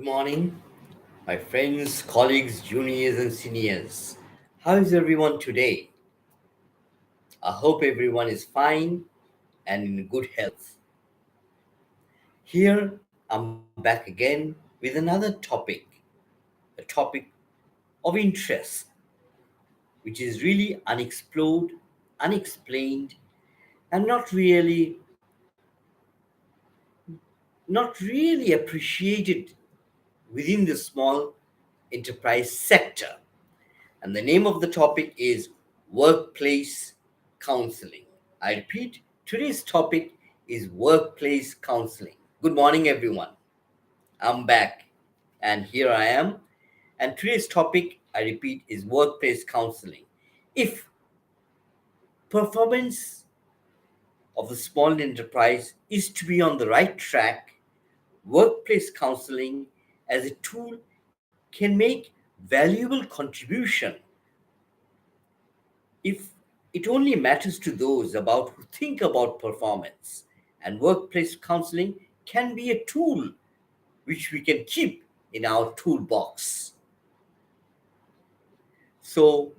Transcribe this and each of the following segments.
Good morning, my friends, colleagues, juniors, and seniors. How is everyone today? I hope everyone is fine and in good health. Here, I'm back again with another topic, a topic of interest, which is really unexplored, unexplained, and not really appreciated within the small enterprise sector. And the name of the topic is workplace counseling. I repeat, today's topic is workplace counseling. Good morning, everyone. I'm back, and here I am. And today's topic, I repeat, is workplace counseling. If performance of the small enterprise is to be on the right track, workplace counseling as a tool can make valuable contribution if it only matters to those about who think about performance. And workplace counseling can be a tool which we can keep in our toolbox. So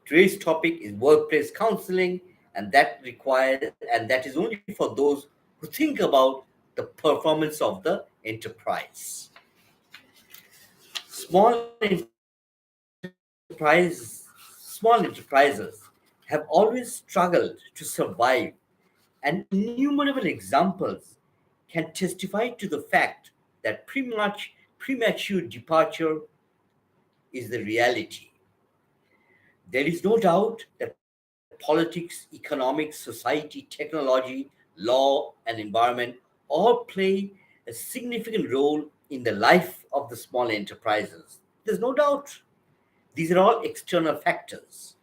today's topic is workplace counseling, and that is only for those who think about the performance of the enterprise. Small enterprises have always struggled to survive, and innumerable examples can testify to the fact that premature departure is the reality. There is no doubt that politics, economics, society, technology, law, and environment all play a significant role in the life of the small enterprises. There's no doubt. These are all external factors.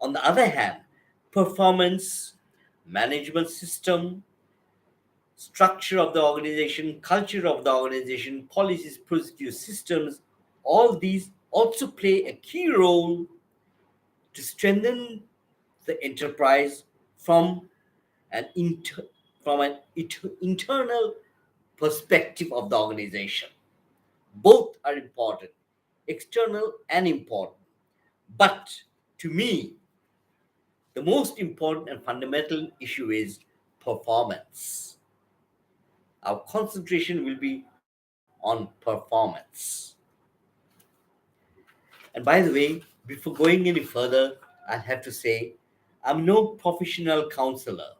On the other hand, performance, management system, structure of the organization, culture of the organization, policies, procedures, systems, all these also play a key role to strengthen the enterprise from an inter- internal perspective of the organization. Both are important, external and important. But to me, the most important and fundamental issue is performance. Our concentration will be on performance. And by the way, before going any further, I have to say I'm no professional counselor.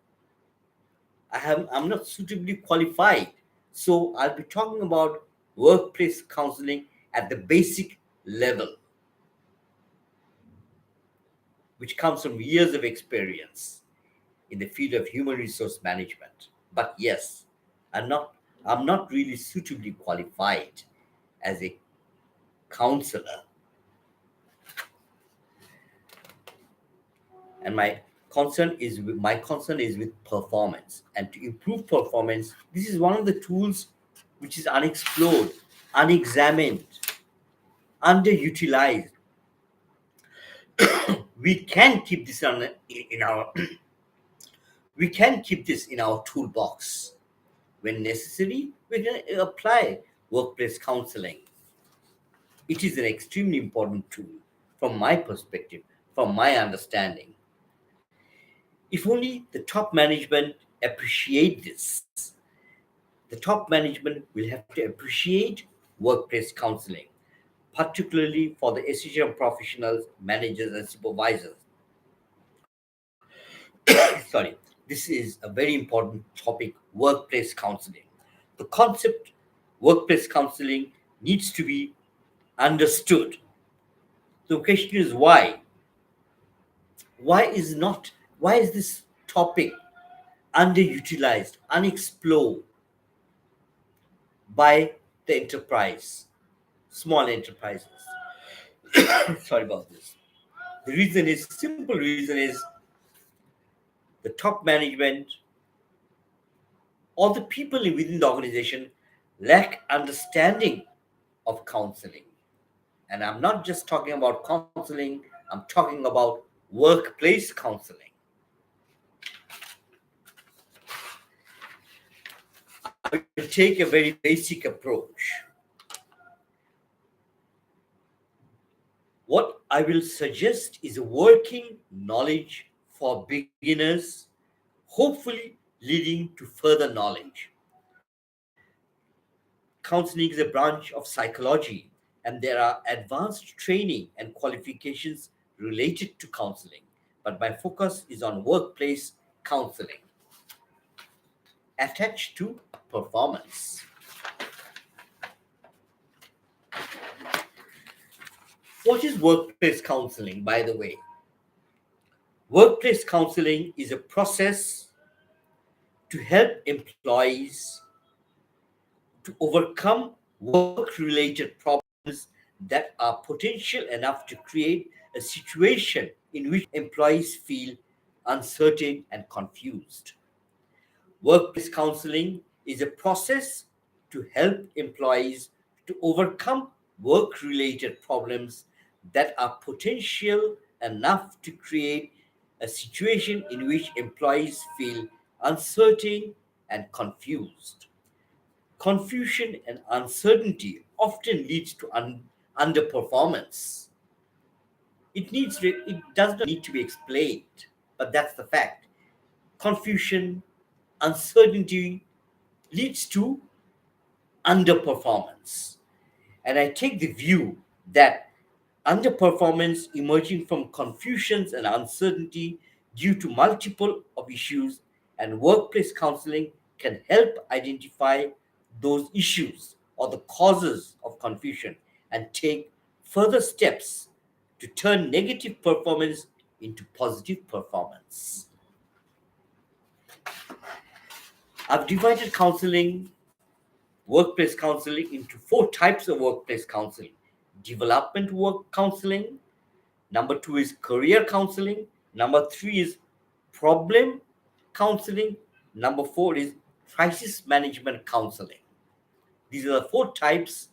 I'm not suitably qualified. So I'll be talking about workplace counseling at the basic level, which comes from years of experience in the field of human resource management. But yes, I'm not I'm not really suitably qualified as a counselor. And my concern is with performance. And to improve performance, this is one of the tools which is unexplored, unexamined, underutilized. We can keep this in our we can keep this in our toolbox. When necessary, we can apply workplace counseling. It is an extremely important tool from my perspective, from my understanding. If only the top management appreciate this, the top management will have to appreciate workplace counseling, particularly for the essential professionals, managers, and supervisors. Sorry, this is a very important topic, workplace counseling. The concept workplace counseling needs to be understood. The question is why? Why is not? Why is this topic underutilized, unexplored by the enterprise, small enterprises? Sorry about this. The reason is simple reason is the top management or the people within the organization lack understanding of counseling. And I'm not just talking about counseling, I'm talking about workplace counseling. I will take a very basic approach. I will suggest is a working knowledge for beginners, hopefully leading to further knowledge. Counseling is a branch of psychology, and there are advanced training and qualifications related to counseling. But my focus is on workplace counseling attached to performance. What is workplace counseling, by the way? Workplace counseling is a process to help employees to overcome work related problems that are potential enough to create a situation in which employees feel uncertain and confused. Workplace counseling is a process to help employees to overcome work related problems that are potential enough to create a situation in which employees feel uncertain and confused. Confusion and uncertainty often leads to underperformance. It does not need to be explained, but that's the fact. Confusion, uncertainty leads to underperformance. And I take the view that underperformance emerging from confusions and uncertainty due to multiple of issues, and workplace counseling can help identify those issues or the causes of confusion and take further steps to turn negative performance into positive performance. I've divided workplace counseling into four types of workplace counseling: development work counseling, number two is career counseling, number three is problem counseling, number four is crisis management counseling. These are the four types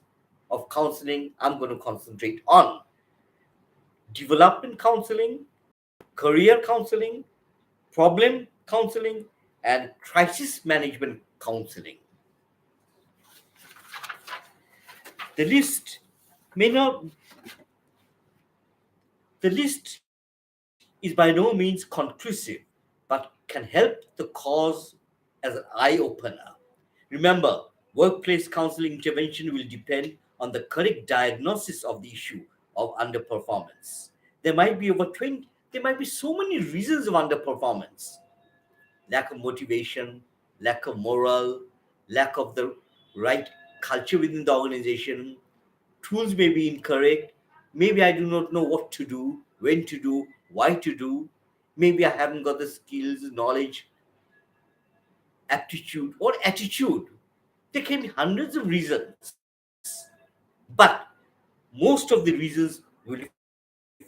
of counseling I'm going to concentrate on: development counseling, career counseling, problem counseling, and crisis management counseling. The list may not The list is by no means conclusive, but can help the cause as an eye opener. Remember, workplace counseling intervention will depend on the correct diagnosis of the issue of underperformance. There might be so many reasons of underperformance: lack of motivation, lack of morale, lack of the right culture within the organization. Tools may be incorrect. Maybe I do not know what to do, when to do, why to do. Maybe I haven't got the skills, knowledge, aptitude, or attitude. There can be hundreds of reasons, but most of the reasons will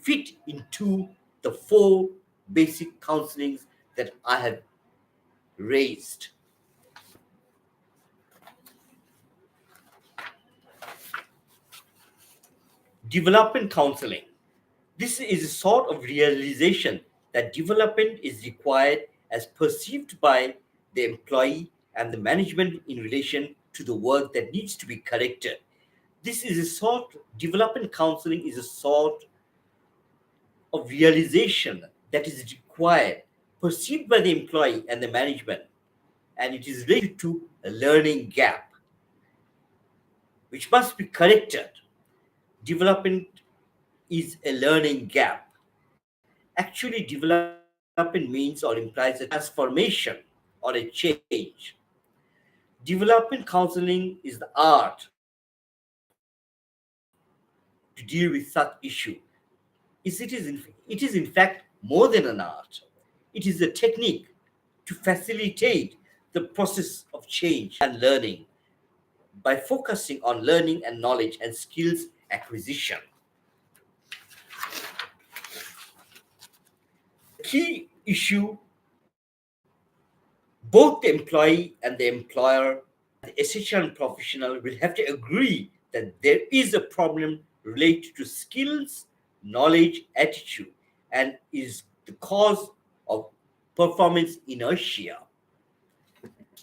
fit into the four basic counselings that I have raised. Development counseling. This is a sort of realization that development is required as perceived by the employee and the management in relation to the work that needs to be corrected. Development counseling is a sort of realization that is required, perceived by the employee and the management, and it is related to a learning gap which must be corrected. Development is a learning gap. Actually, development means or implies a transformation or a change. Development counseling is the art to deal with such issue. It is in fact more than an art. It is a technique to facilitate the process of change and learning by focusing on learning and knowledge and skills acquisition. Key issue: both the employee and the employer, the SHR professional will have to agree that there is a problem related to skills, knowledge, attitude, and is the cause of performance inertia.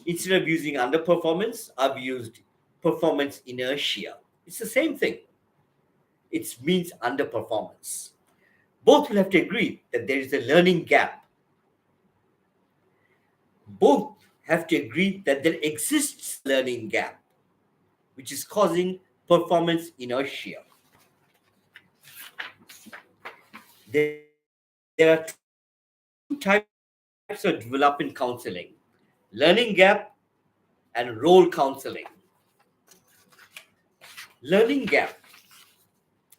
Instead of using underperformance, I've used performance inertia. It's the same thing. It means underperformance. both will have to agree that there is a learning gap. Both have to agree that there exists a learning gap, which is causing performance inertia. There are two types of development counseling: learning gap and role counseling. Learning gap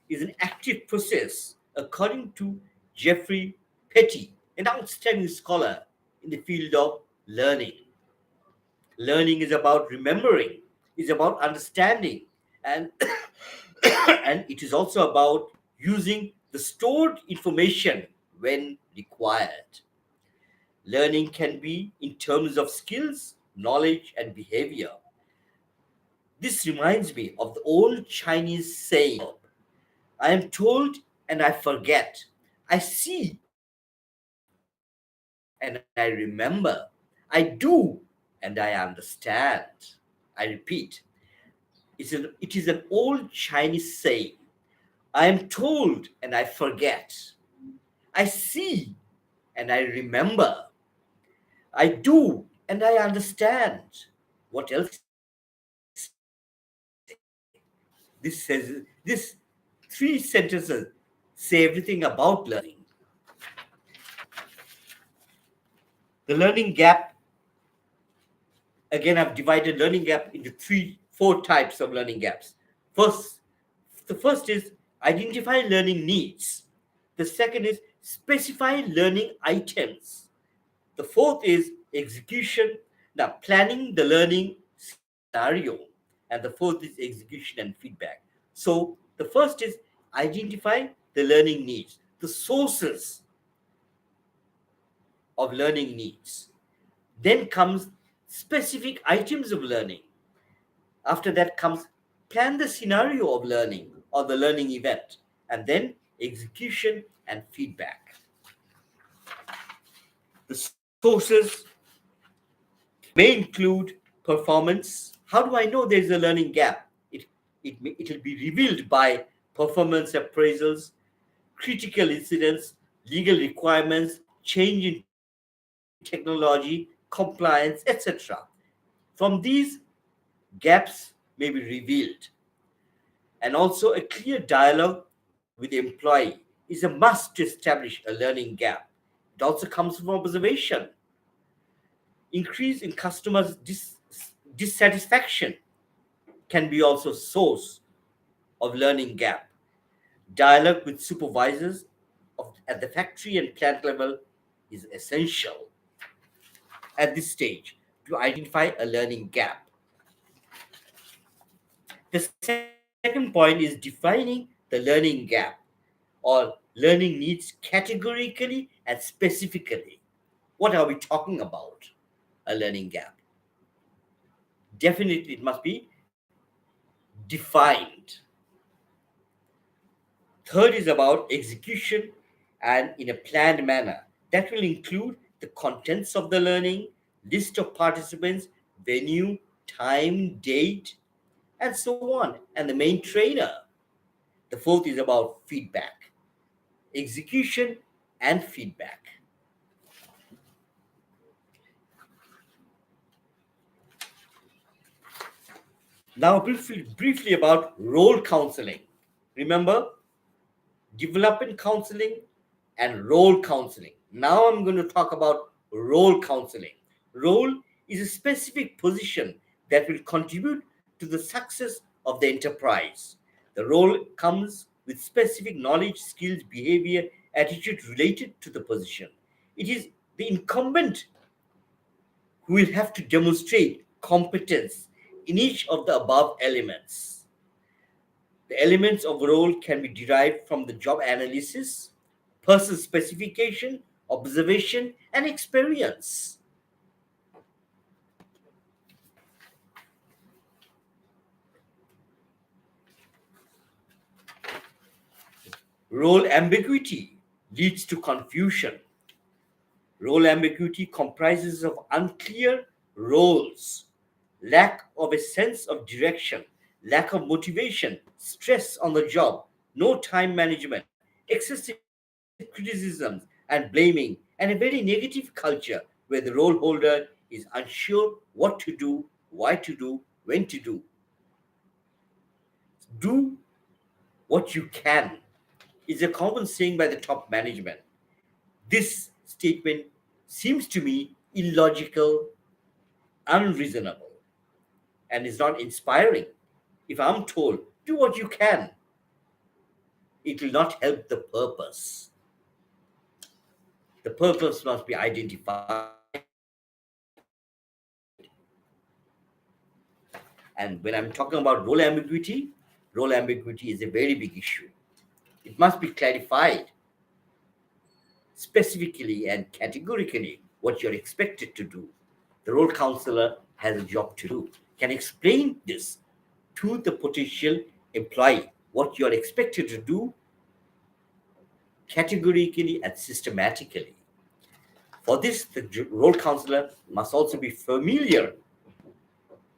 is an active process, according to Jeffrey Petty, an outstanding scholar in the field of learning. Learning is about remembering, is about understanding, and and it is also about using the stored information when required. Learning can be in terms of skills, knowledge, and behavior. This reminds me of the old Chinese saying: I am told and I forget. I see and I remember. I do and I understand. I repeat, it is an old Chinese saying: I am told and I forget. I see and I remember. I do and I understand. What else is there to say? These three sentences say everything about learning. The learning gap, again, I've divided learning gap into four types of learning gaps. First, the first is identify learning needs. The second is specify learning items. The fourth is execution, now planning the learning scenario. And the fourth is execution and feedback. So the first is identify the learning needs, the sources of learning needs. Then comes specific items of learning. After that comes plan the scenario of learning or the learning event, and then execution and feedback. The sources may include performance. How do I know there's a learning gap? It will be revealed by performance appraisals, critical incidents, legal requirements, change in technology, compliance, etc. From these, gaps may be revealed. And also, a clear dialogue with the employee is a must to establish a learning gap. It also comes from observation. Increase in customers' dissatisfaction can be also source of learning gap. Dialogue with supervisors at the factory and plant level is essential at this stage to identify a learning gap. The second point is defining the learning gap or learning needs categorically and specifically. What are we talking about? A learning gap. Definitely, it must be defined. Third is about execution and in a planned manner. That will include the contents of the learning, list of participants, venue, time, date, and so on, and the main trainer. The fourth is about feedback, execution, and feedback. Now, briefly about role counseling. Remember, development counseling and role counseling. Now, I'm going to talk about role counseling. Role is a specific position that will contribute to the success of the enterprise. The role comes with specific knowledge, skills, behavior, attitude related to the position. It is the incumbent who will have to demonstrate competence in each of the above elements. The elements of role can be derived from the job analysis, person specification, observation, and experience. Role ambiguity leads to confusion. Role ambiguity comprises of unclear roles, lack of a sense of direction, lack of motivation, stress on the job, no time management, excessive criticisms and blaming, and a very negative culture where the role holder is unsure what to do, why to do, when to do. Do what you can is a common saying by the top management. This statement seems to me illogical, unreasonable, and is not inspiring. If I'm told, do what you can, it will not help the purpose. The purpose must be identified. And when I'm talking about role ambiguity is a very big issue. It must be clarified specifically and categorically what you're expected to do. The role counselor has a job to do. Can explain this to the potential employee what you're expected to do categorically and systematically. For this, the role counselor must also be familiar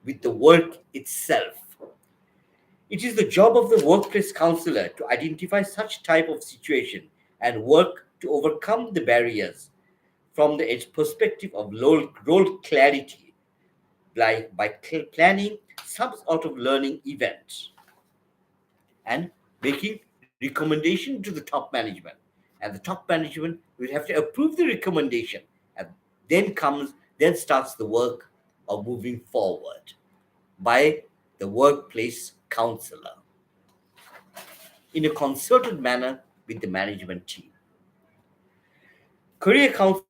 with the work itself. It is the job of the workplace counselor to identify such type of situation and work to overcome the barriers from the perspective of role clarity, like by planning some sort of learning event and making recommendation to the top management. And the top management will have to approve the recommendation. And then starts the work of moving forward by the workplace counselor in a concerted manner with the management team. Career counseling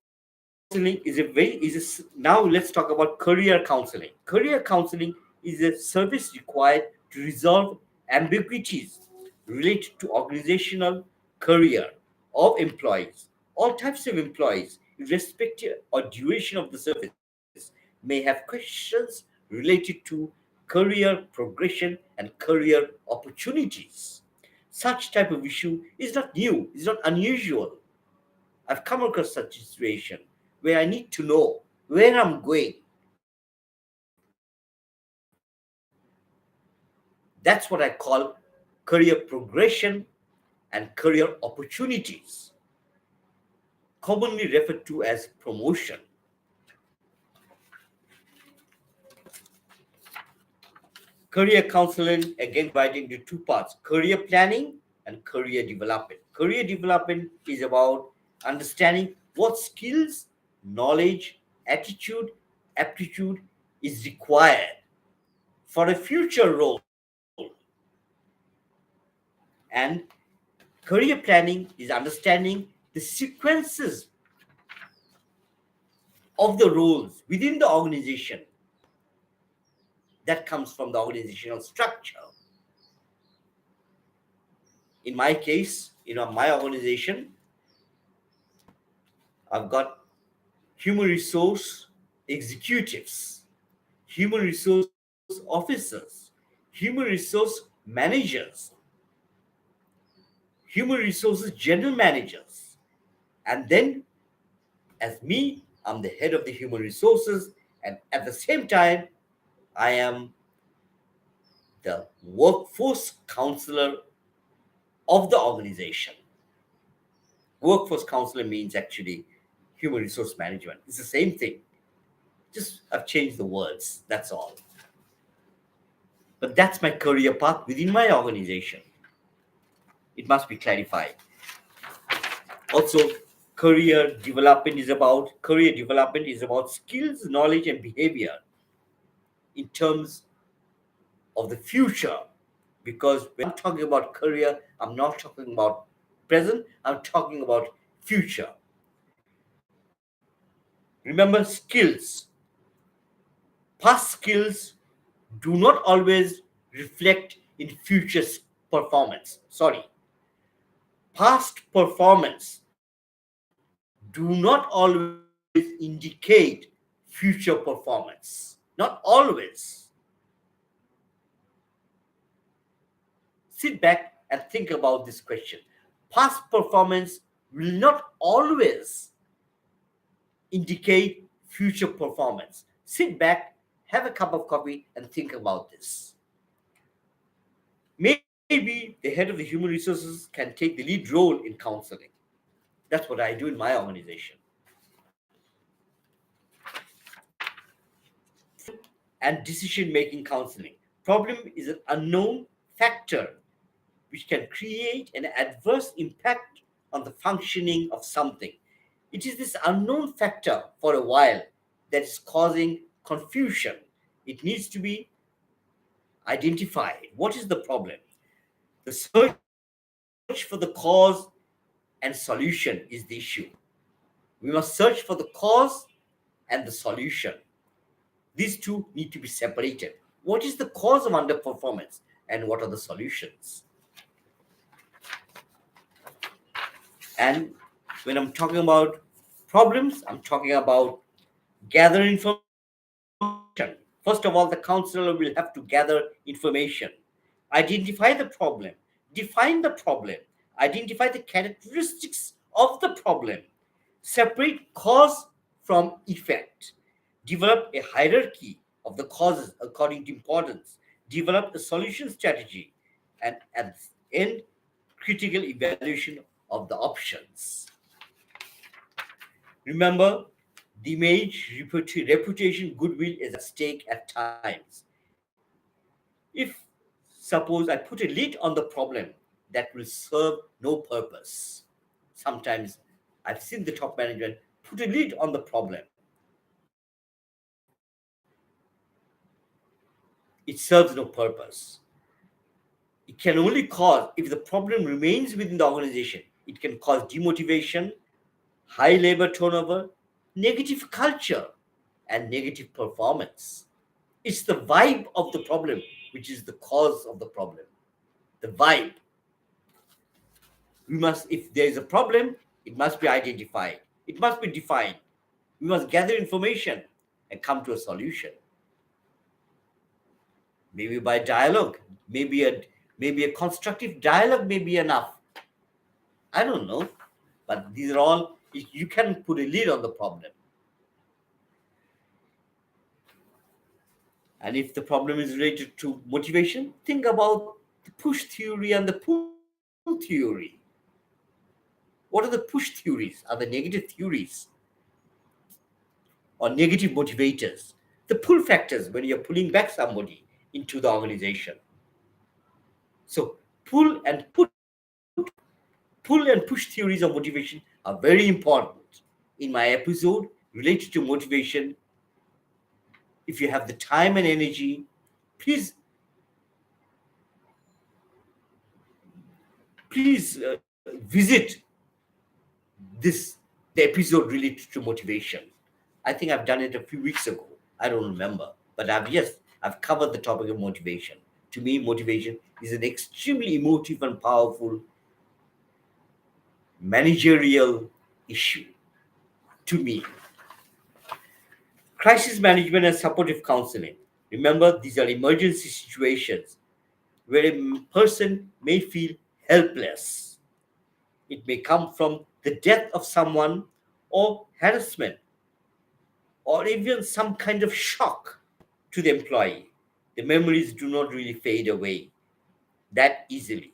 now let's talk about career counseling. Career counseling is a service required to resolve ambiguities related to organizational career of employees. All types of employees, irrespective or duration of the service, may have questions related to career progression and career opportunities. Such type of issue is not new, is not unusual. I've come across such a situation where I need to know where I'm going. That's what I call career progression and career opportunities, commonly referred to as promotion. Career counseling again divided into two parts: career planning and career development. Career development is about understanding what skills, knowledge, attitude, aptitude is required for a future role. And career planning is understanding the sequences of the roles within the organization that comes from the organizational structure. In my case, my organization, I've got human resource executives, human resource officers, human resource managers, human resources general managers. And then, as me, I'm the head of the human resources, and at the same time, I am the workforce counselor of the organization. Workforce counselor means actually human resource management. It's the same thing. Just I've changed the words, that's all. But that's my career path within my organization. It must be clarified. Also, career development is about skills, knowledge, and behavior in terms of the future. Because when I'm talking about career, I'm not talking about present, I'm talking about future. Remember, skills. Past skills do not always reflect in future performance. Sorry. Past performance do not always indicate future performance. Not always. Sit back and think about this question. Past performance will not always indicate future performance. Sit back, have a cup of coffee, and think about this. Maybe the head of the human resources can take the lead role in counseling. That's what I do in my organization. And decision making counseling. Problem is an unknown factor which can create an adverse impact on the functioning of something. It is this unknown factor for a while that is causing confusion. It needs to be identified. What is the problem? The search for the cause and solution is the issue. We must search for the cause and the solution. These two need to be separated. What is the cause of underperformance and what are the solutions? And when I'm talking about problems, I'm talking about gathering information. First of all, the counselor will have to gather information, identify the problem, define the problem, identify the characteristics of the problem, separate cause from effect, develop a hierarchy of the causes according to importance, develop a solution strategy, and at the end, critical evaluation of the options. Remember, the image, reputation, goodwill is at stake at times. If, suppose, I put a lid on the problem that will serve no purpose, sometimes I've seen the top management put a lid on the problem. It serves no purpose. It can only cause, if the problem remains within the organization, it can cause demotivation, high labor turnover, negative culture, and negative performance. It's the vibe of the problem which is the cause of the problem. The vibe. We must, if there is a problem, it must be identified. It must be defined. We must gather information and come to a solution. Maybe by dialogue, maybe a constructive dialogue may be enough. I don't know, but these are all, you can put a lid on the problem. And if the problem is related to motivation, think about the push theory and the pull theory. What are the push theories? Are the negative theories or negative motivators? The pull factors when you're pulling back somebody into the organization. So pull and push theories of motivation are very important. In my episode related to motivation, if you have the time and energy, please visit the episode related to motivation. I think I've done it a few weeks ago. I don't remember, but I've covered the topic of motivation. To me, motivation is an extremely emotive and powerful managerial issue. To me, crisis management and supportive counseling. Remember, these are emergency situations where a person may feel helpless. It may come from the death of someone or harassment or even some kind of shock to the employee. The memories do not really fade away that easily.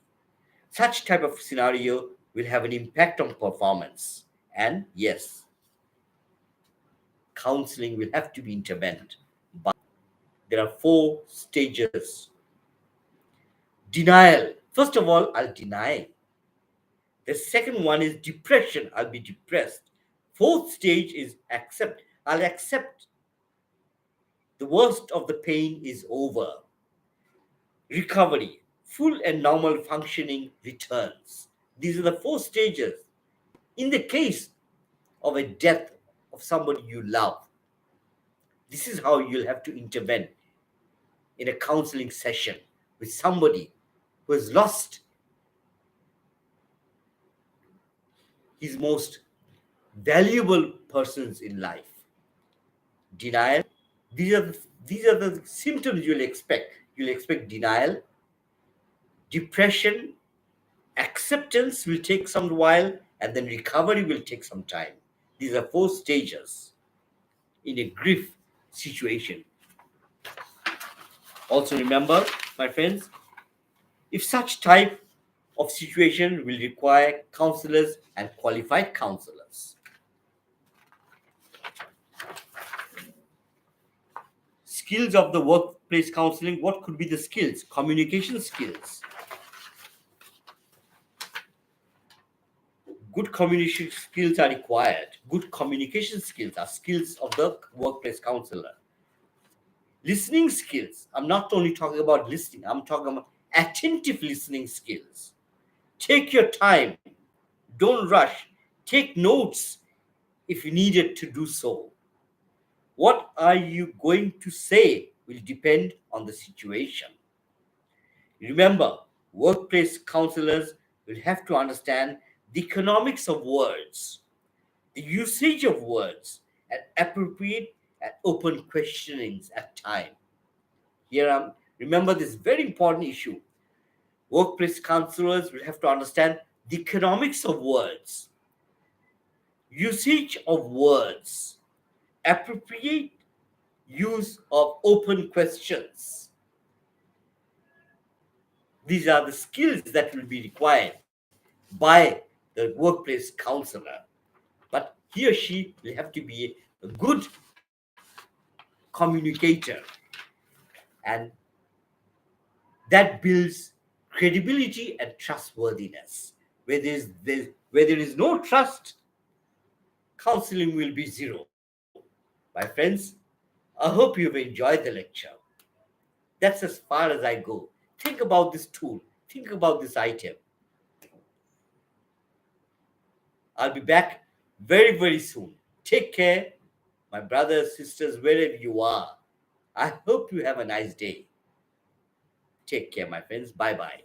Such type of scenario will have an impact on performance. And yes, counseling will have to be intervened. But there are 4 stages. Denial. First of all, I'll deny. The second one is depression. I'll be depressed. Fourth stage is accept. I'll accept the worst of the pain is over. Recovery. Full and normal functioning returns. These are the 4 stages. In the case of a death of somebody you love, this is how you'll have to intervene in a counseling session with somebody who has lost his most valuable persons in life. Denial. These are the symptoms you'll expect. You'll expect denial, depression, acceptance will take some while, and then recovery will take some time. These are 4 stages in a grief situation. Also remember, my friends, if such type of situation will require counselors and qualified counselors. Skills of the workplace counseling. What could be the skills? Communication skills. Good communication skills are required. Good communication skills are skills of the workplace counselor. Listening skills. I'm not only talking about listening, I'm talking about attentive listening skills. Take your time. Don't rush. Take notes if you needed to do so. What are you going to say will depend on the situation. Remember, workplace counselors will have to understand the economics of words, the usage of words, and appropriate and open questionings at time. Remember this very important issue. Workplace counselors will have to understand the economics of words, usage of words, appropriate use of open questions. These are the skills that will be required by the workplace counselor. But he or she will have to be a good communicator, and that builds credibility and trustworthiness. Where there is no trust, counseling will be zero. My friends, I hope you've enjoyed the lecture. That's as far as I go. Think about this tool, think about this item. I'll be back very, very soon. Take care, my brothers, sisters, wherever you are. I hope you have a nice day. Take care, my friends. Bye bye.